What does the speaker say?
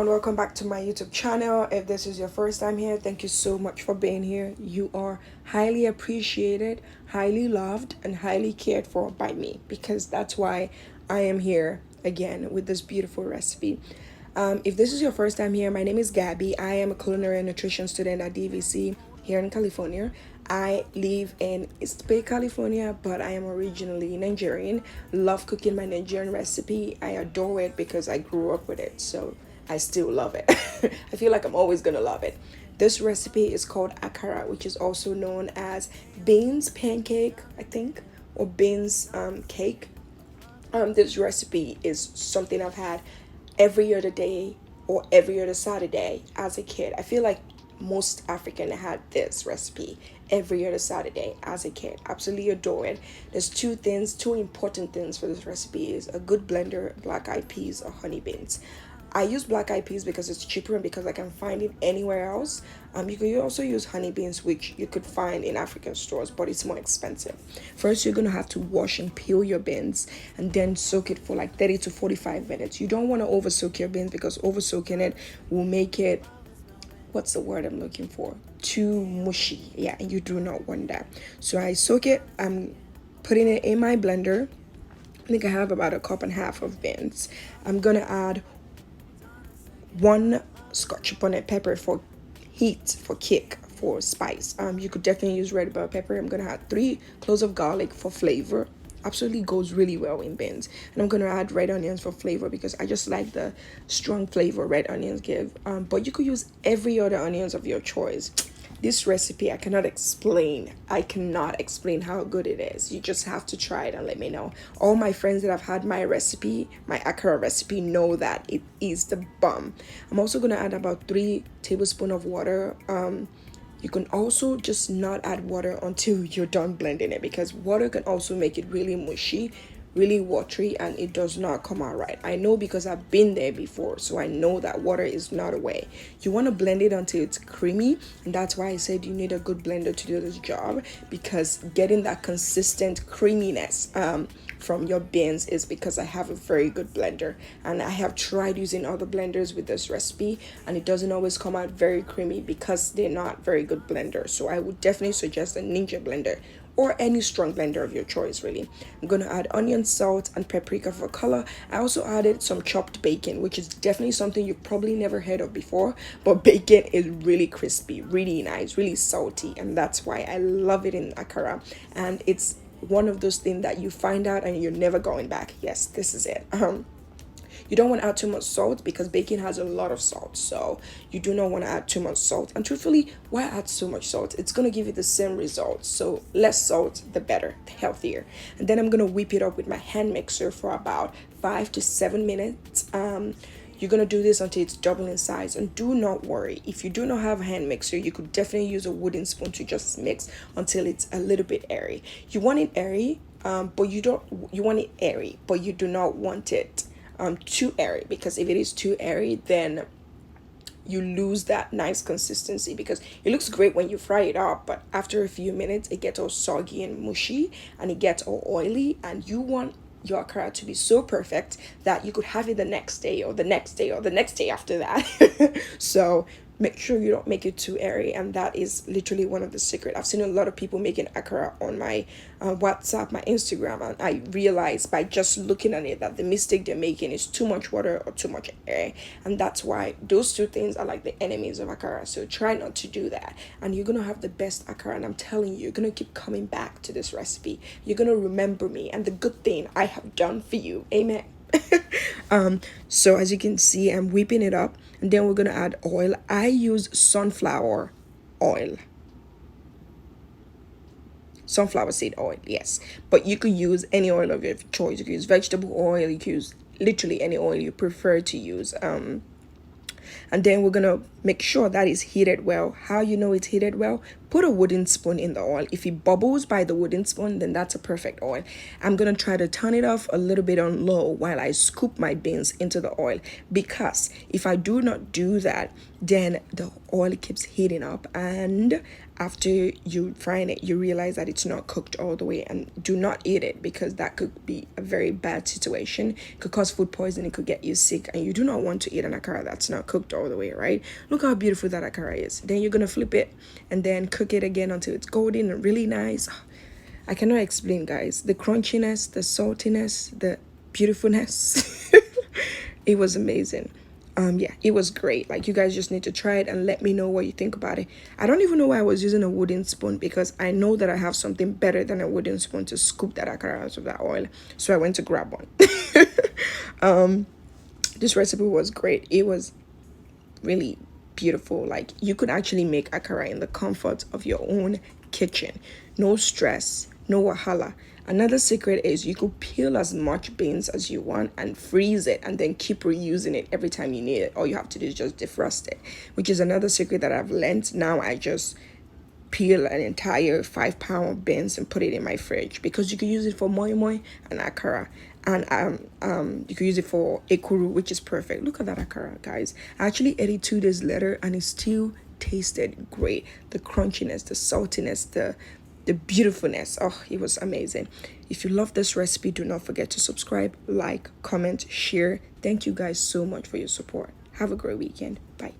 and welcome back to my YouTube channel. If this is your first time here, thank you so much for being here. You are highly appreciated, highly loved, and highly cared for by me, because that's why I am here again with this beautiful recipe. If this is your first time here, my name is Gabby. I am a culinary and nutrition student at DVC here in California. I live in East Bay, California, but I am originally Nigerian. Love cooking my Nigerian recipe. I adore it because I grew up with it, so I still love it. I feel like I'm always gonna love it. This recipe is called akara, which is also known as beans pancake, I think, or beans cake. This recipe is something I've had every other day or every other Saturday as a kid. I feel like most African had this recipe every other Saturday as a kid. Absolutely adore it. There's two important things for this recipe is a good blender, black eyed peas, or honey beans. I use black eyed peas because it's cheaper and because I can find it anywhere else. You could also use honey beans, which you could find in African stores, but it's more expensive. First, you're gonna have to wash and peel your beans and then soak it for like 30 to 45 minutes. You don't want to over soak your beans because over soaking it will make it, what's the word I'm looking for? Too mushy. Yeah, and you do not want that. So I soak it. I'm putting it in my blender. I think I have about a cup and a half of beans. I'm gonna add 1 scotch bonnet pepper for heat, for kick, for spice. You could definitely use red bell pepper. I'm gonna add 3 cloves of garlic for flavor. Absolutely goes really well in beans. And I'm gonna add red onions for flavor because I just like the strong flavor red onions give. But you could use every other onions of your choice. This recipe I cannot explain how good it is. You just have to try it and let me know. All my friends that have had my recipe, my akara recipe, know that it is the bomb. I'm also gonna add about 3 tablespoons of water. You can also just not add water until you're done blending it, because water can also make it really mushy, really watery, and it does not come out right. I know because I've been there before, so I know that water is not a way. You want to blend it until it's creamy, and that's why I said you need a good blender to do this job, because getting that consistent creaminess from your beans is because I have a very good blender, and I have tried using other blenders with this recipe and it doesn't always come out very creamy because they're not very good blenders. So I would definitely suggest a Ninja blender or any strong blender of your choice, really. I'm gonna add onion, salt, and paprika for color. I also added some chopped bacon, which is definitely something you've probably never heard of before, but bacon is really crispy, really nice, really salty, and that's why I love it in akara. And it's one of those things that you find out and you're never going back. Yes, this is it. You don't want to add too much salt because bacon has a lot of salt, so you do not want to add too much salt. And truthfully, why add so much salt? It's going to give you the same results. So less salt, the better, the healthier. And then I'm going to whip it up with my hand mixer for about 5 to 7 minutes. You're going to do this until it's double in size. And do not worry, if you do not have a hand mixer, you could definitely use a wooden spoon to just mix until it's a little bit airy. You want it airy, but you want it airy, but you do not want it too airy, because if it is too airy, then you lose that nice consistency, because it looks great when you fry it up, but after a few minutes it gets all soggy and mushy and it gets all oily, and you want your akara to be so perfect that you could have it the next day or the next day or the next day after that. So make sure you don't make it too airy, and that is literally one of the secret. I've seen a lot of people making akara on my WhatsApp, my Instagram, and I realized by just looking at it that the mistake they're making is too much water or too much air, and that's why those two things are like the enemies of akara. So try not to do that, and you're gonna have the best akara, and I'm telling you, you're gonna keep coming back to this recipe. You're gonna remember me and the good thing I have done for you. Amen. So as you can see, I'm whipping it up, and then we're gonna add oil. I use sunflower seed oil, yes, but you could use any oil of your choice. You could use vegetable oil, you could use literally any oil you prefer to use. And then we're gonna make sure that it's heated well. How you know it's heated well? put a wooden spoon in the oil. If it bubbles by the wooden spoon, then that's a perfect oil. I'm gonna try to turn it off a little bit on low while I scoop my beans into the oil, because if I do not do that, then the oil keeps heating up, and after you frying it, you realize that it's not cooked all the way. And do not eat it, because that could be a very bad situation. It could cause food poisoning, it could get you sick, and you do not want to eat an akara that's not cooked all the way, right? Look how beautiful that akara is. Then you're gonna flip it and then cook it again until it's golden and really nice. I cannot explain, guys, the crunchiness, the saltiness, the beautifulness. It was amazing. Yeah, it was great. Like, you guys just need to try it and let me know what you think about it. I don't even know why I was using a wooden spoon, because I know that I have something better than a wooden spoon to scoop that akara out of that oil. So I went to grab one. This recipe was great. It was really beautiful. Like, you could actually make akara in the comfort of your own kitchen. No stress, no wahala. Another secret is you could peel as much beans as you want and freeze it, and then keep reusing it every time you need it. All you have to do is just defrost it, which is another secret that I've learned. Now I just peel an entire 5 pound of beans and put it in my fridge, because you could use it for moi moi and akara, and you could use it for ekuru, which is perfect. Look at that akara, guys. I actually ate it 2 days later and it still tasted great. The crunchiness, the saltiness, the beautifulness. Oh, it was amazing. If you love this recipe, do not forget to subscribe, like, comment, share. Thank you guys so much for your support. Have a great weekend. Bye.